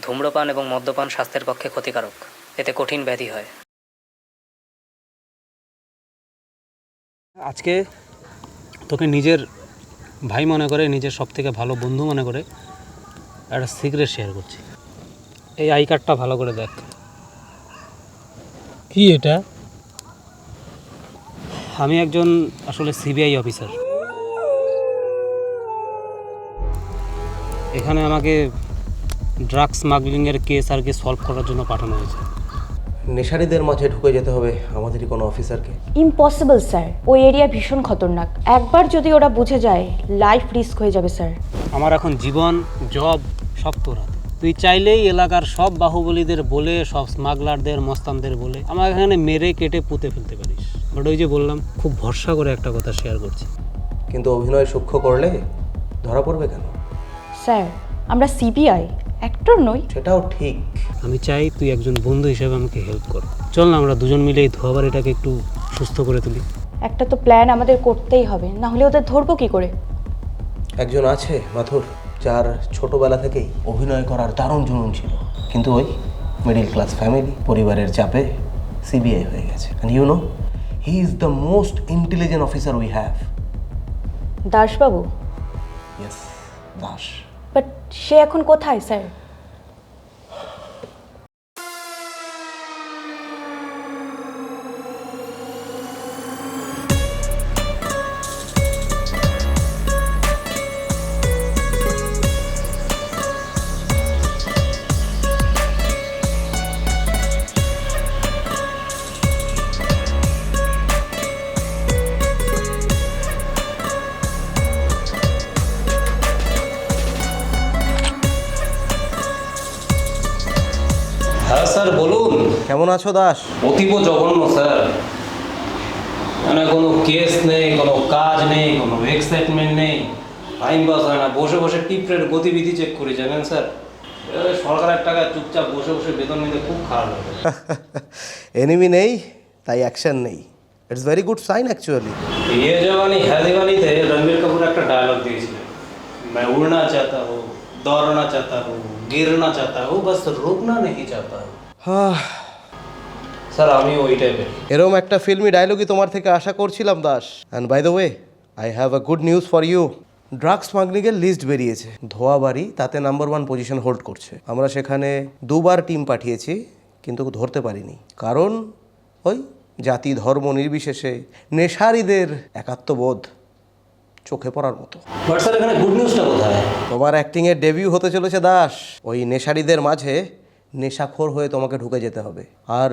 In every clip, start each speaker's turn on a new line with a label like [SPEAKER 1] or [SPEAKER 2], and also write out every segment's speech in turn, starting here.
[SPEAKER 1] ধূম্রপান এবং মদ্যপান স্বাস্থ্যের পক্ষে ক্ষতিকারক, এতে কঠিন ব্যাধি হয়।
[SPEAKER 2] আজকে তোকে নিজের ভাই মনে করে, নিজের সবথেকে ভালো বন্ধু মনে করে একটা সিক্রেট শেয়ার করছি। এই আই কার্ডটা ভালো করে দেখ।
[SPEAKER 3] কি এটা?
[SPEAKER 2] আমি একজন আসলে সিবিআই অফিসার। এখানে আমাকে ড্রাগ স্মাগলিংয়ের কেস আর কি সলভ করার জন্য পাঠানো হয়েছে।
[SPEAKER 4] নেশারীদের মাঝে ঢুকে যেতে হবে আমাদেরই কোনো অফিসারকে?
[SPEAKER 5] ইম্পসিবল স্যার, ওই এরিয়া ভীষণ খতরনাক। একবার যদি ওরা বুঝে যায় লাইফ রিস্ক হয়ে যাবে স্যার।
[SPEAKER 2] আমার এখন জীবন, জব সব তোর হাতে। তুই চাইলেই এলাকার সব বাহুবলীদের বলে, সব স্মাগলারদের, মস্তানদের বলে আমার এখানে মেরে কেটে পুঁতে ফেলতে পারিস। বাট ওই যে বললাম, খুব ভরসা করে একটা কথা শেয়ার করছি।
[SPEAKER 4] কিন্তু অভিনয় সূক্ষ্ম করলে ধরা পড়বে কেন?
[SPEAKER 5] স্যার, আমরা সিবিআই, অ্যাক্টর নই।
[SPEAKER 4] সেটাও ঠিক।
[SPEAKER 2] আমি চাই তুই একজন বন্ধু হিসেবে আমাকে হেল্প কর। চল না আমরা দুজন মিলে এই ধোয়া বাড়িটাকে একটু সুস্থ করে তুলি।
[SPEAKER 5] একটা তো প্ল্যান আমাদের করতেই হবে, না হলে ওদের ধরবো কি করে?
[SPEAKER 4] একজন আছে মাথুর, যার ছোটবেলা থেকেই অভিনয় করার দারুণ জুনুন ছিল, কিন্তু ওই মিডিল ক্লাস ফ্যামিলি, পরিবারের চাপে সিবিআই হয়ে গেছে। And you know, he is the most intelligent officer we have.
[SPEAKER 5] দাসবাবু?
[SPEAKER 4] ইয়েস, দাস।
[SPEAKER 5] বাট সে এখন কোথায় স্যার?
[SPEAKER 2] হ্যাঁ স্যার বলুন।
[SPEAKER 4] কেমন আছো দাস?
[SPEAKER 2] অতীব জঘন্য স্যার। মানে কোনো কেস নেই, কোনো কাজ নেই, কোনো এক্সাইটমেন্ট নেই, টাইম পাস হয় না। বসে বসে টিপরের গতিবিধি চেক করি, জানেন স্যার। সরকারের টাকায় চুপচাপ বসে বসে বেতন নিতে খুব খারাপ লাগে।
[SPEAKER 4] এনিমি নেই তাই অ্যাকশন নেই। It's very good sign actually.
[SPEAKER 2] ये जवानी है दीवानीতে রণবীর কাপুর একটা ডায়লগ দিয়েছিলেন, मैं उड़ना चाहता हूँ, दौड़ना चाहता हूँ, गिरना चाहता हूँ, बस रुकना नहीं चाहता हूँ। স্যার আমি ওই টাইপের।
[SPEAKER 4] এরকম একটা ফিল্মি ডায়লগই তোমার থেকে আশা করছিলাম Das. And by the way, I have a good news for you. Drug স্মাগলিংয়ের লিস্ট বেরিয়েছে। ধোয়াবাড়ি তাতে নাম্বার 1 পজিশন হোল্ড করছে। আমরা সেখানে 2 বার টিম পাঠিয়েছি, কিন্তু ধরতে পারিনি। কারণ ওই জাতি ধর্ম নির্বিশেষে নেশারীদের একাত্মবোধ চোখে পড়ার মতো।
[SPEAKER 2] বাট স্যার এখানে গুড নিউজটা কোথায়?
[SPEAKER 4] তোমার অ্যাক্টিংয়ের ডেবিউ হতে চলেছে দাস। ওই নেশারীদের মাঝে নেশাখোর হয়ে তোমাকে ঢুকে যেতে হবে। আর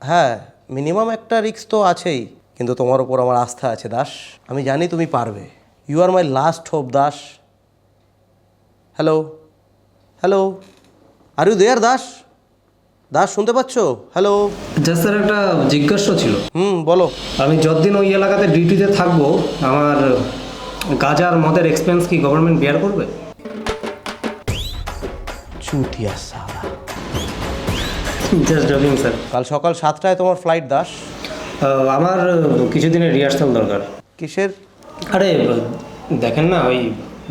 [SPEAKER 4] হ্যাঁ, মিনিমাম একটা রিস্ক তো আছেই, কিন্তু তোমার ওপর আমার আস্থা আছে দাস। আমি জানি তুমি পারবে। You are my last hope Das. Hello hello, are you there Das? Das শুনতে পাচ্ছ? হ্যালো।
[SPEAKER 6] জাস্ট স্যার একটা জিজ্ঞাসা ছিল।
[SPEAKER 4] বলো।
[SPEAKER 6] আমি যতদিন ওই এলাকাতে ডিউটিতে থাকবো, আমার গাঁজা আর মদের এক্সপেন্স কি গভর্নমেন্ট বেয়ার করবে?
[SPEAKER 4] চুতিয়া সালা।
[SPEAKER 6] Just joking sir.
[SPEAKER 4] কাল সকাল 7টায় তোমার ফ্লাইট দাস।
[SPEAKER 6] আমার কিছুদিনের রিহার্সাল দরকার।
[SPEAKER 4] কিসের?
[SPEAKER 6] আরে দেখেন না, ওই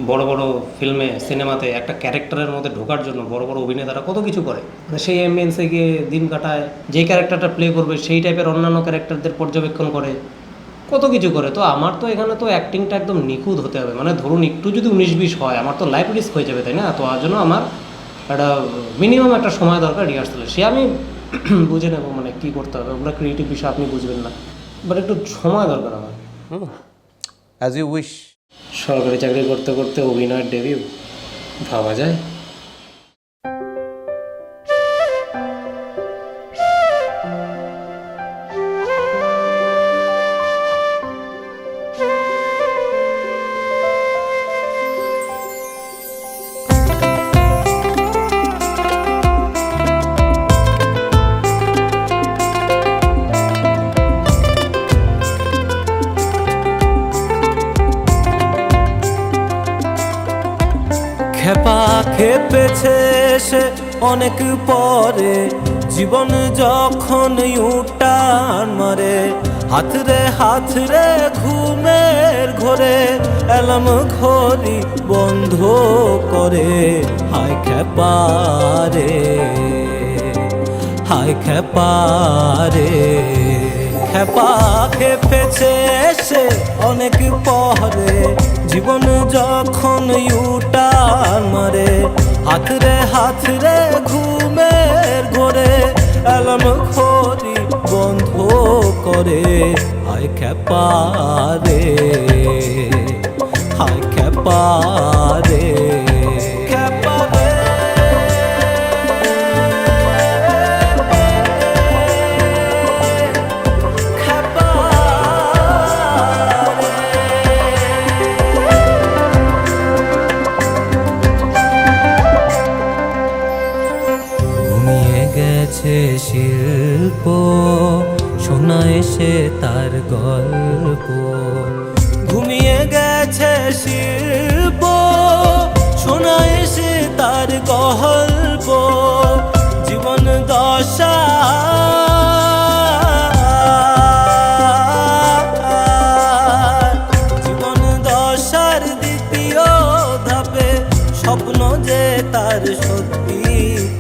[SPEAKER 6] বড় বড় ফিল্মে, সিনেমাতে একটা ক্যারেক্টারের মধ্যে ঢোকার জন্য বড় বড় অভিনেতারা কত কিছু করে। সেই অ্যাম্বিয়েন্সে গিয়ে দিন কাটায়, যে ক্যারেক্টারটা প্লে করবে সেই টাইপের অন্যান্য ক্যারেক্টারদের পর্যবেক্ষণ করে, কত কিছু করে। তো আমার তো এখানে তো অ্যাক্টিংটা একদম নিখুঁত হতে হবে। মানে ধরুন একটু যদি 19-20 হয়, আমার তো লাইফ রিস্ক হয়ে যাবে, তাই না? তো তার জন্য আমার একটা মিনিমাম একটা সময় দরকার রিহার্সালের। সে আমি বুঝে নেবো মানে কী করতে হবে, ওগুলো ক্রিয়েটিভ বিষয় আপনি বুঝবেন না, বাট একটু সময় দরকার আমার।
[SPEAKER 4] As you wish.
[SPEAKER 6] সরকারি চাকরি করতে করতে অভিনয়ের ডেবিউ, ভাবা যায়?
[SPEAKER 7] খেপা খেপেছে সে অনেক পরে, জীবন যখন ইউটার্ন মারে, হাত রে ঘুমের ঘরে, অ্যালার্ম ঘড়ি বন্ধ করে, হায় খেপা রে। খেপারে খেপা খেপেছে সে অনেক পরে জীবন যখন ইউটার্ন মারে হাত রে ঘুমের ঘরে অ্যালার্ম ঘড়ি বন্ধ করে হায় খেপারে হায় খেপারে খেপারে ঘুমিয়ে গেছে শিল্প শোনা এসে তার গল্প ঘুমিয়ে গেছে শিল্প শোনা এসে তার গল্প জীবন দশা জীবন দশার দ্বিতীয় ধাপে স্বপ্ন যে তার সত্যি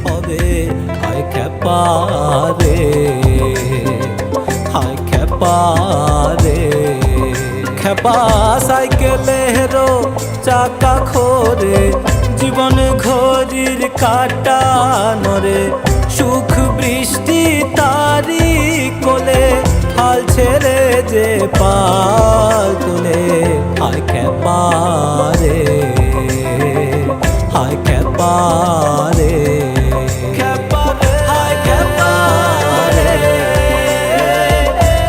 [SPEAKER 7] হবে হায় খেপারে হায় খেপারে খেপা সাইকেলেরও চাকা খোরে জীবন ঘড়ির কাটা নরে সুখ বৃষ্টি তারি কোলে হাল ছেড়ে যে পাল তোলে হায় খেপারে হায় খেপারে খেপারে হায় খেপারে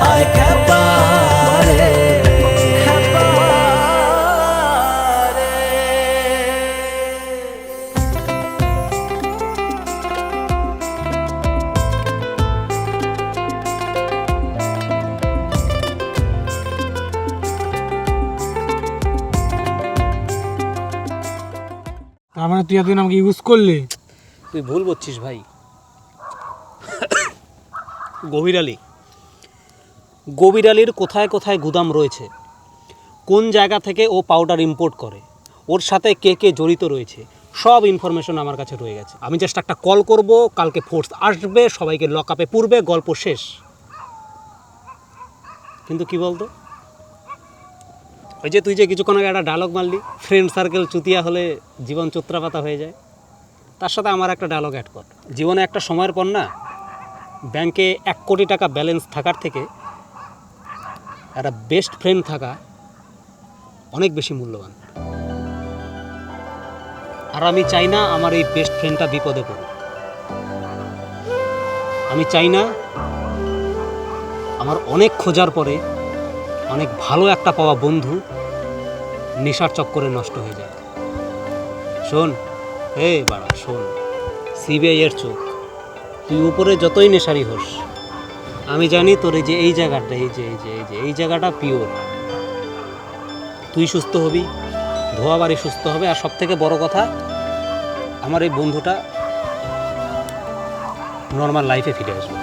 [SPEAKER 7] হায় খেপারে
[SPEAKER 3] তার মানে তুই এতদিন আমাকে ইউজ করলি?
[SPEAKER 6] তুই ভুল করছিস ভাই। গভীর আলীর কোথায় কোথায় গুদাম রয়েছে, কোন জায়গা থেকে ও পাউডার ইম্পোর্ট করে, ওর সাথে কে কে জড়িত রয়েছে, সব ইনফরমেশন আমার কাছে রয়ে গেছে। আমি জাস্ট একটা কল করব, কালকে ফোর্স আসবে, সবাইকে লকআপে পুরবে, গল্প শেষ। কিন্তু কি বলতো, ওই যে তুই যে কিছুক্ষণ আগে একটা ডায়লগ মারলি, ফ্রেন্ড সার্কেল চুতিয়া হলে জীবন চোত্রাপাতা হয়ে যায়, তার সাথে আমার একটা ডায়লগ অ্যাড কর। জীবনে একটা সময়ের পর না, ব্যাংকে 1 কোটি টাকা ব্যালেন্স থাকার থেকে একটা বেস্ট ফ্রেন্ড থাকা অনেক বেশি মূল্যবান। আর আমি চাই না আমার এই বেস্ট ফ্রেন্ডটা বিপদে পড়ুক। আমি চাই না আমার অনেক খোঁজার পরে অনেক ভালো একটা পাওয়া বন্ধু নেশার চক্করে নষ্ট হয়ে যায়। শোন বাড়া, শোন, সিবিআই এর চোখ, তুই উপরে যতই নেশারি হোস, আমি জানি তোর এই যে এই জায়গাটা, এই জায়গাটা পিওর। তুই সুস্থ হবি, ধোয়া বাড়ি সুস্থ হবে, আর সব থেকে বড় কথা, আমার এই বন্ধুটা নর্মাল লাইফে ফিরে আসবে।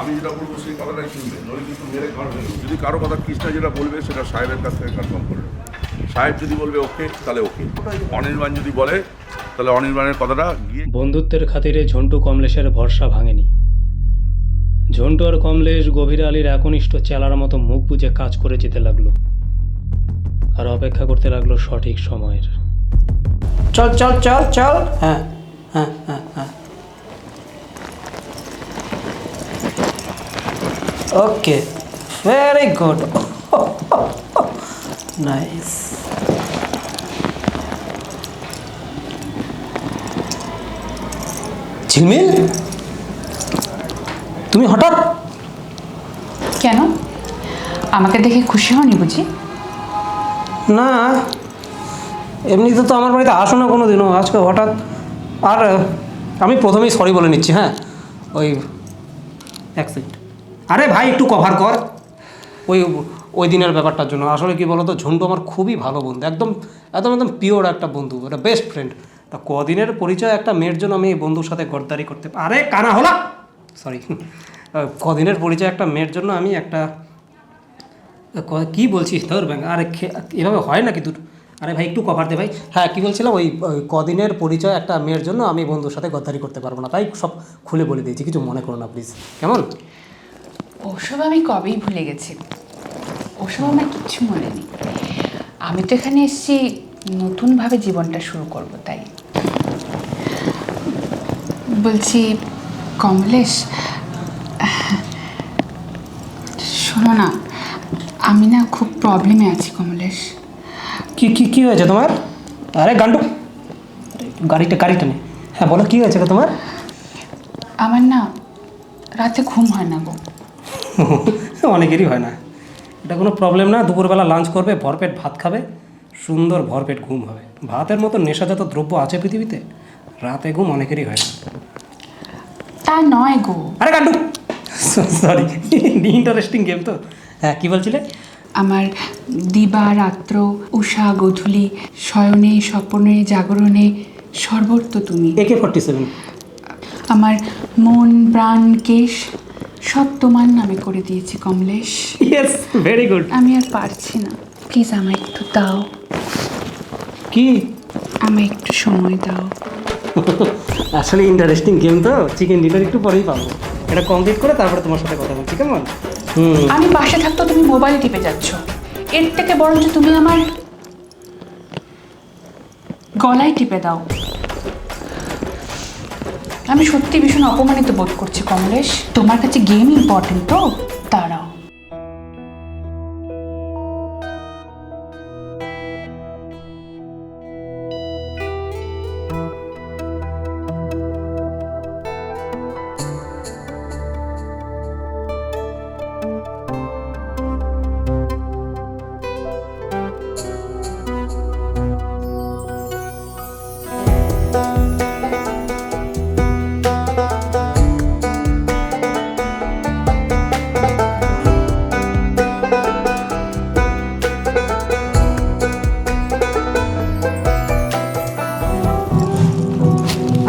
[SPEAKER 8] আমি যেটা বলবো সেই কথাটাই শুনবে, নইলে কিন্তু মেরে ঘর ফেলবে। যদি কারো কথা কৃষ্ণা যেটা বলবে সেটা সাহেবের কাছ থেকে কনফার্ম করবে। সাহেব যদি বলবে ওকে, তাহলে ওকে। অনির্বাণ যদি বলে, তাহলে অনির্বাণের কথাটা গিয়ে।
[SPEAKER 2] বন্ধুত্বের খাতিরে ঝন্টু কমলেশের ভরসা ভাঙেনি। ঝন্টু আর কমলেশ গভীর আলীর একনিষ্ঠ চেলার মতো মুখ বুজে কাজ করে যেতে লাগলো, আর অপেক্ষা করতে লাগলো সঠিক সময়ের।
[SPEAKER 6] চল চল চল চল, হ্যাঁ হ্যাঁ হ্যাঁ হ্যাঁ, ওকে, ভেরি গুড, নাইস। ঝিলমিল, তুমি হঠাৎ?
[SPEAKER 9] কেন, আমাকে দেখে খুশি হওনি বুঝি?
[SPEAKER 6] না, এমনিতে তো আমার বাড়িতে আসো না কোনো দিনও, আজকে হঠাৎ। আর আমি প্রথমেই সরি বলে নিচ্ছি, হ্যাঁ। ওই এক সেকেন্ড, আরে ভাই একটু কভার কর। ওই ওই দিনের ব্যাপারটার জন্য। আসলে কি বলতো, ঝন্টু আমার খুবই ভালো বন্ধু, একদম একদম একদম পিওর একটা বন্ধু, একটা বেস্ট ফ্রেন্ড। তা কদিনের পরিচয় একটা মেয়ের জন্য আমি এই বন্ধুর সাথে গদ্দারি করতে আরে কানা হলা সরি কদিনের পরিচয় একটা মেয়ের জন্য আমি একটা কি বলছিস তোর ব্যাংক, আরে এভাবে হয় নাকি দুটো? আরে ভাই একটু কভার দে ভাই। হ্যাঁ কী বলছিলাম, ওই কদিনের পরিচয় একটা মেয়ের জন্য আমি বন্ধুর সাথে গদ্দারি করতে পারবো না, তাই সব খুলে বলে দিয়েছি, কিছু মনে করো না প্লিজ, কেমন?
[SPEAKER 9] ওসব আমি কবেই ভুলে গেছি, ওসব আমার কিচ্ছু মনে নেই। আমি তো এখানে এসেছি নতুনভাবে জীবনটা শুরু করব, তাই বলছি। কমলেশ, শোনো না, আমি না খুব প্রবলেমে আছি কমলেশ।
[SPEAKER 6] কি কি কি হয়েছে তোমার? আরে গান্ডু, গাড়িটা নে। হ্যাঁ বলো, কী হয়েছে তোমার?
[SPEAKER 9] আমার না রাতে ঘুম হয় না গো।
[SPEAKER 6] অনেকেরই হয় না, এটা কোনো প্রবলেম না। দুপুরবেলা লাঞ্চ করবে, ভরপেট ভাত খাবে, সুন্দর ভরপেট ঘুম হবে। ভাতের মতো নেশাজাত দ্রব্য আছে পৃথিবীতে, রাতে ঘুম অনেকেরই হয় না।
[SPEAKER 9] তা নয় গো।
[SPEAKER 6] আরে গান্ডু সরি, ইন্টারেস্টিং গেম তো। হ্যাঁ কী বলছিলে?
[SPEAKER 9] আমার দিবা রাত্র, উষা গধূলি, শয়নে স্বপনে জাগরণে সর্বত্র তুমি।
[SPEAKER 6] AK-47।
[SPEAKER 9] আমার মন প্রাণ কেশ সব তোমার নামে করে দিয়েছি কমলেশ।
[SPEAKER 6] Yes, very good.
[SPEAKER 9] আমি আর পারছি না, প্লিজ আমায় একটু দাও,
[SPEAKER 6] কি?
[SPEAKER 9] আমায় একটু সময় দাও।
[SPEAKER 6] আসলে ইন্টারেস্টিং গেম তো, চিকেন ডিনার একটু পরেই পাবো। এটা কমপ্লিট করে তারপরে তোমার সাথে কথা বলছি, কেমন?
[SPEAKER 9] আমি পাশে থাকতেও তুমি মোবাইল টিপে যাচ্ছ, এর থেকে বরঞ্চ তুমি আমার গলায় টিপে দাও। আমি সত্যি ভীষণ অপমানিত বোধ করছি কমলেশ। তোমার কাছে গেম ইম্পর্টেন্ট তো? দাঁড়াও।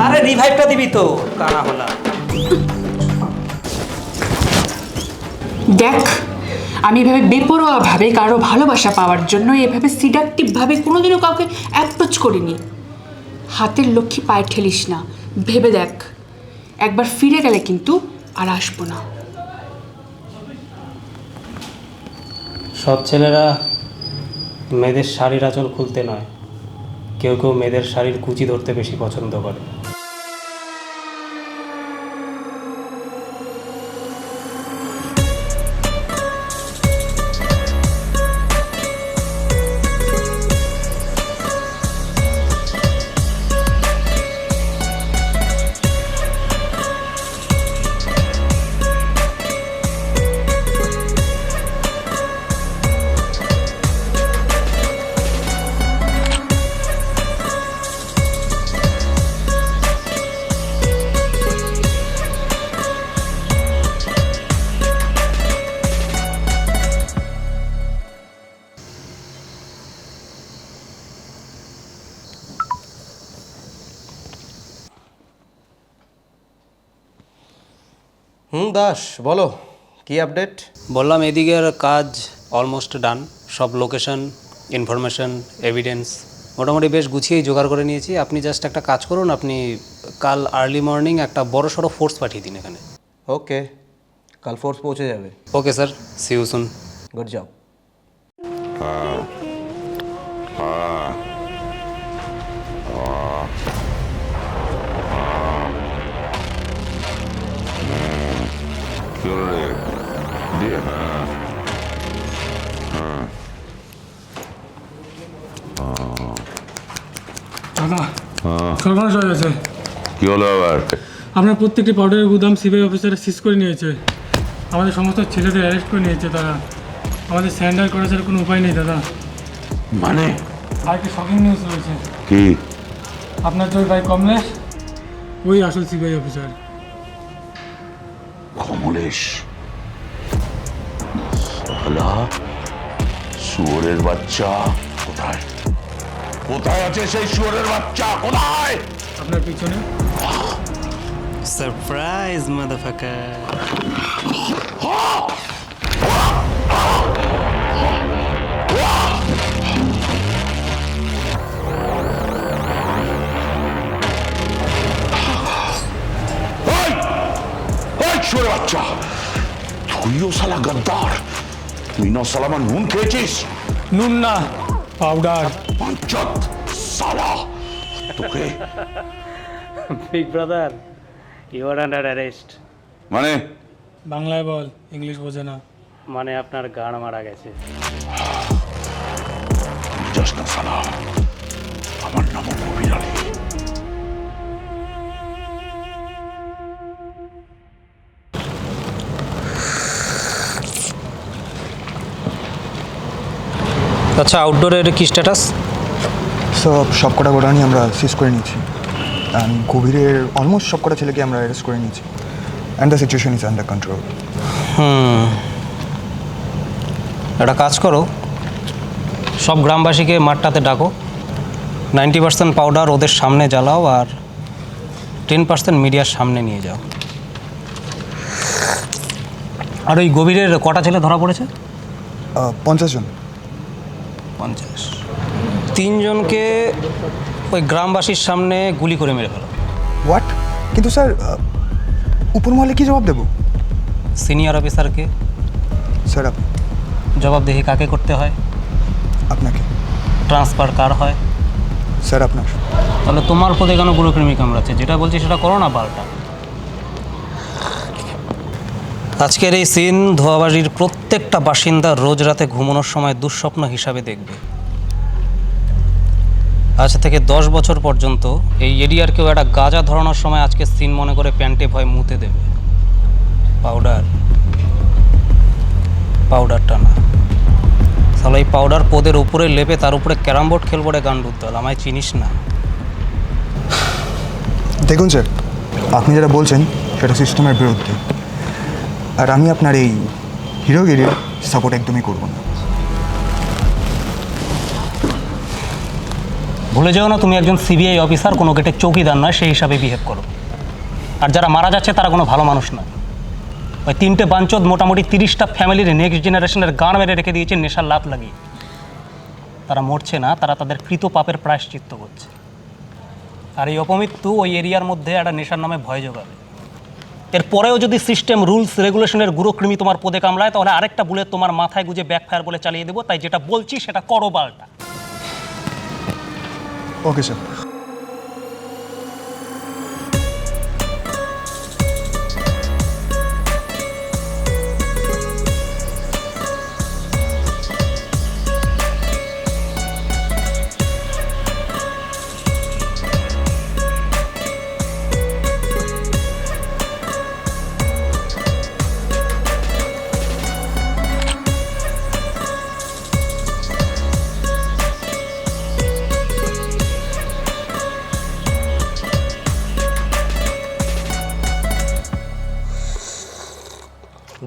[SPEAKER 6] আরে রিভাইভটা দিবি তো, কানা হলা।
[SPEAKER 9] দেখ, আমি এভাবে বেপরোয়াভাবে কারো ভালোবাসা পাওয়ার জন্য এভাবে সিডাকটিভভাবে কোনোদিনও কাউকে অ্যাপ্রোচ করিনি। হাতের লক্ষ্মী পায়ে ঠেলিস না, ভেবে দেখ, একবার ফিরে গেলে কিন্তু আর আসবো না।
[SPEAKER 6] সব ছেলেরা মেয়েদের শাড়ির আঁচল খুলতে নয়, কেউ কেউ মেয়েদের শাড়ির কুচি ধরতে বেশি পছন্দ করে।
[SPEAKER 4] দাস বলো, কি আপডেট?
[SPEAKER 6] বললাম এদিকের কাজ অলমোস্ট ডান, সব লোকেশন, ইনফরমেশন, এভিডেন্স মোটামুটি বেশ গুছিয়েই জোগাড় করে নিয়েছি। আপনি জাস্ট একটা কাজ করুন, আপনি কাল আর্লি মর্নিং একটা বড় সড়ো ফোর্স পাঠিয়ে দিন এখানে।
[SPEAKER 4] ওকে, কাল ফোর্স পৌঁছে যাবে।
[SPEAKER 6] Okay sir, see you soon.
[SPEAKER 4] Good job.
[SPEAKER 3] দাদা, সর্বনাশ হয়ে গেছে।
[SPEAKER 8] কি হলো আবার?
[SPEAKER 3] আপনার প্রত্যেকটি পাউডারের গুদাম সিবিআই অফিসারে সিজ করে নিয়েছে। আমাদের সমস্ত ছেলেদের অ্যারেস্ট করে নিয়েছে তারা। আমাদের স্যান্ডাল করা ছাড়া কোনো উপায় নেই দাদা।
[SPEAKER 8] মানে
[SPEAKER 3] আর কি শকিং নিউজ রয়েছে।
[SPEAKER 8] কি?
[SPEAKER 3] আপনার যে ভাই কমলেশ, ওই আসল সিবিআই অফিসার।
[SPEAKER 8] কমলেশ? শুয়োরের বাচ্চা কোথায়? কোথায় আছে সেই শুয়োরের বাচ্চা? কোথায়?
[SPEAKER 3] আপনার পিছনে।
[SPEAKER 2] Surprise motherfucker.
[SPEAKER 8] শুয়োরের বাচ্চা, তুইও শালা গদ্দার। তুই না শালা আমার নুন খেয়েছিস।
[SPEAKER 3] নুন না, পাউডার।
[SPEAKER 8] পাঞ্চত শালা, তোকে
[SPEAKER 6] big brother, you are under arrest.
[SPEAKER 8] মানে
[SPEAKER 3] বাংলায় বল, ইংলিশ বোঝে না।
[SPEAKER 6] মানে আপনার গাড় মারা গেছে।
[SPEAKER 8] যাস না শালা, আমার নামও কবির আলী।
[SPEAKER 2] আচ্ছা, আউটডোরের কি স্ট্যাটাস?
[SPEAKER 10] সব কটা গোডাউনই আমরা সিজ করে নিয়েছি। অ্যান্ড গভীরের অলমোস্ট সব কটা ছেলেকে আমরা অ্যারেস্ট করে নিয়েছি। And the situation is under control.
[SPEAKER 2] একটা কাজ করো, সব গ্রামবাসীকে মাঠটাতে ডাকো, 90% পাউডার ওদের সামনে জ্বালাও আর 10% মিডিয়ার সামনে নিয়ে যাও। আর ওই গভীরের কটা ছেলে ধরা পড়েছে?
[SPEAKER 10] 50 জন।
[SPEAKER 2] 50। 3 জনকে ওই গ্রামবাসীর সামনে গুলি করে মেরে ফেলো।
[SPEAKER 10] হোয়াট? কিন্তু স্যার, উপর মহলে কী জবাব দেবো?
[SPEAKER 2] সিনিয়র অফিসারকে।
[SPEAKER 10] স্যার
[SPEAKER 2] জবাবদিহি কাকে করতে হয়?
[SPEAKER 10] আপনাকে।
[SPEAKER 2] ট্রান্সফার কার হয়?
[SPEAKER 10] স্যার আপনার।
[SPEAKER 2] তাহলে তোমার পদে কেন গুরুকর্মী কামড়াচ্ছে? যেটা বলছি সেটা করো না, পাল্টা। আজকের এই সিন ধোয়াবাড়ির প্রত্যেকটা বাসিন্দা রোজ রাতে ঘুমানোর সময় দুঃস্বপ্ন হিসাবে দেখবে। আজ থেকে 10 বছর পর্যন্ত এই এরিয়ার কেউ একটা গাঁজা ধরানোর সময় আজকে সিন মনে করে প্যান্টে ভয় মুতে দেবে। পাউডারটা না, তাহলে এই পাউডার পদের উপরে লেপে তার উপরে ক্যারাম বোর্ড খেলবো রে গান উদ্দল। আমায় চিনিস না?
[SPEAKER 10] দেখুন স্যার, আপনি যেটা বলছেন সেটা সিস্টেমের বিরুদ্ধে, আর আমি আপনার এই হিরোগিরির সাপোর্ট একদমই করব না।
[SPEAKER 2] ভুলে যেও না, তুমি একজন সিবিআই অফিসার, কোনো গেটের চৌকিদার নয়, সেই হিসাবে বিহেভ করো। আর যারা মারা যাচ্ছে তারা কোনো ভালো মানুষ নয়। ওই 3টে বাঞ্চদ মোটামুটি 30টা ফ্যামিলির নেক্সট জেনারেশনের গান মেরে রেখে দিয়েছে নেশার লাত লাগিয়ে। তারা মরছে না, তারা তাদের কৃত পাপের প্রায়শ্চিত্ত করছে। আর এই অপমৃত্যু ওই এরিয়ার মধ্যে একটা নেশার নামে ভয় জোগাবে। এরপরেও যদি সিস্টেম রুলস রেগুলেশনের গুরুকৃমি তোমার পদে কামড়ায়, তাহলে আরেকটা বুলেট তোমার মাথায় গুজে ব্যাকফায়ার বলে চালিয়ে দেবো। তাই যেটা বলছি সেটা করো, পাল্টা।
[SPEAKER 10] Okay sir.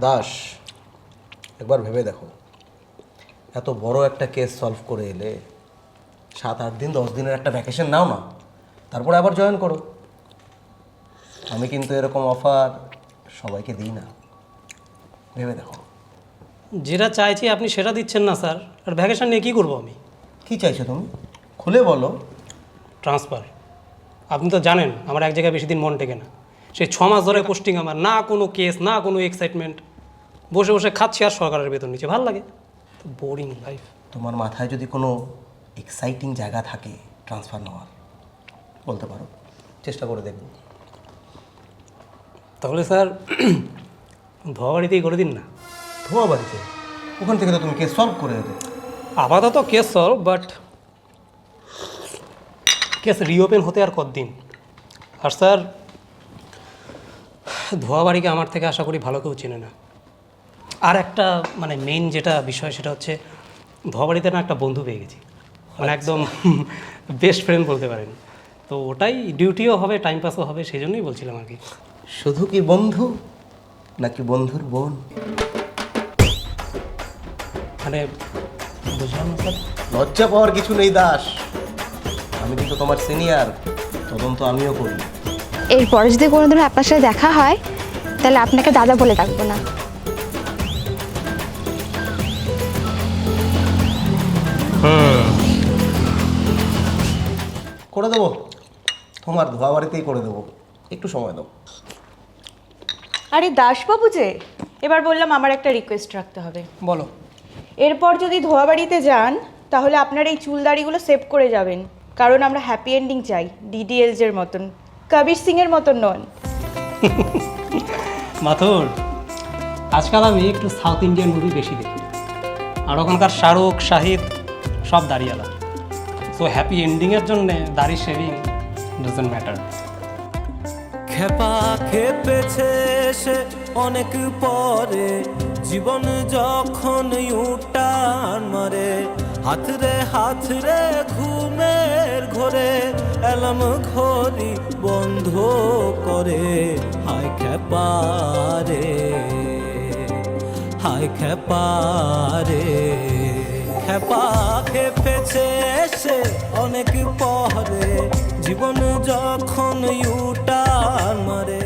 [SPEAKER 4] দাস, একবার ভেবে দেখো, এত বড় একটা কেস সলভ করে এলে 7-8 দিন 10 দিনের একটা ভ্যাকেশন নাও না, তারপরে আবার জয়েন করো। আমি কিন্তু এরকম অফার সবাইকে দিই না, ভেবে দেখো।
[SPEAKER 6] যেটা চাইছি আপনি সেটা দিচ্ছেন না স্যার। আর ভ্যাকেশন নিয়ে কী করবো আমি?
[SPEAKER 4] কি চাইছো তুমি? খুলে বলো।
[SPEAKER 6] ট্রান্সফার। আপনি তো জানেন আমার এক জায়গায় বেশি দিন মন টেকে না। সেই 6 মাস ধরে পোস্টিং, আমার না কোনো কেস, না কোনো এক্সাইটমেন্ট, বসে বসে খাচ্ছি আর সরকারের বেতন নিচ্ছে। ভালো লাগে? Boring life.
[SPEAKER 4] তোমার মাথায় যদি কোনো এক্সাইটিং জায়গা থাকে ট্রান্সফার নেওয়ার, বলতে পারো, চেষ্টা করে দেখব।
[SPEAKER 6] তাহলে স্যার ধোয়াবাড়িতেই করে দিন না।
[SPEAKER 4] ধোয়া বাড়িতে? ওখান থেকে তো তুমি কেস সলভ করে দেবে।
[SPEAKER 6] আপাতত case solve, but case reopen হতে আর কতদিন। আর স্যার, ধোয়াবাড়িকে আমার থেকে আশা করি ভালো কেউ চেনে না। আর একটা মানে মেইন যেটা বিষয় সেটা হচ্ছে ধোয়াবাড়িতে না একটা বন্ধু পেয়ে গেছি, মানে একদম বেস্ট ফ্রেন্ড বলতে পারেন। তো ওটাই ডিউটিও হবে, টাইম পাসও হবে, সেই জন্যই বলছিলাম আর কি।
[SPEAKER 4] শুধু কি বন্ধু নাকি বন্ধুর বোন?
[SPEAKER 6] মানে
[SPEAKER 4] বুঝলাম না স্যার। লজ্জা পাওয়ার কিছু নেই দাস, আমি কিন্তু তোমার সিনিয়র, তদন্ত আমিও করি।
[SPEAKER 11] এরপরে যদি কোনোদিনও আপনার সাথে দেখা হয় তাহলে আপনাকে দাদা বলে ডাকবো না।
[SPEAKER 4] করে দেবো, তোমার ধোয়া বাড়িতেই করে দেবো, একটু সময় দাও।
[SPEAKER 5] আরে দাসবাবু যে, এবার বললাম আমার একটা রিকোয়েস্ট রাখতে হবে।
[SPEAKER 6] বলো।
[SPEAKER 5] এরপর যদি ধোয়াবাড়িতে যান তাহলে আপনার এই চুলদাড়িগুলো সেভ করে যাবেন, কারণ আমরা হ্যাপি এন্ডিং চাই, ডিডিএলস এর মতন, কবির সিং এর মতন নন।
[SPEAKER 6] মাথুর, আজকাল আমি একটু সাউথ ইন্ডিয়ান মুভি বেশি দেখি, আর ওখানকার শাহরুখ শাহিদ সব দাড়িওয়ালা। সো হ্যাপি এন্ডিংয়ের জন্যে দাড়ি শেভিং ডাজন্ট ম্যাটার।
[SPEAKER 7] খেপা খেপেছে সে অনেক পরে, জীবন যখন ইউটার্ন মারে, হাত রে ঘুমের ঘরে, অ্যালার্ম ঘড়ি বন্ধ করে। হায় খেপা রে, হায় খেপা রে, খেপা খেপেছে সে অনেক পরে, জীবন যখন ইউটার্ন মারে।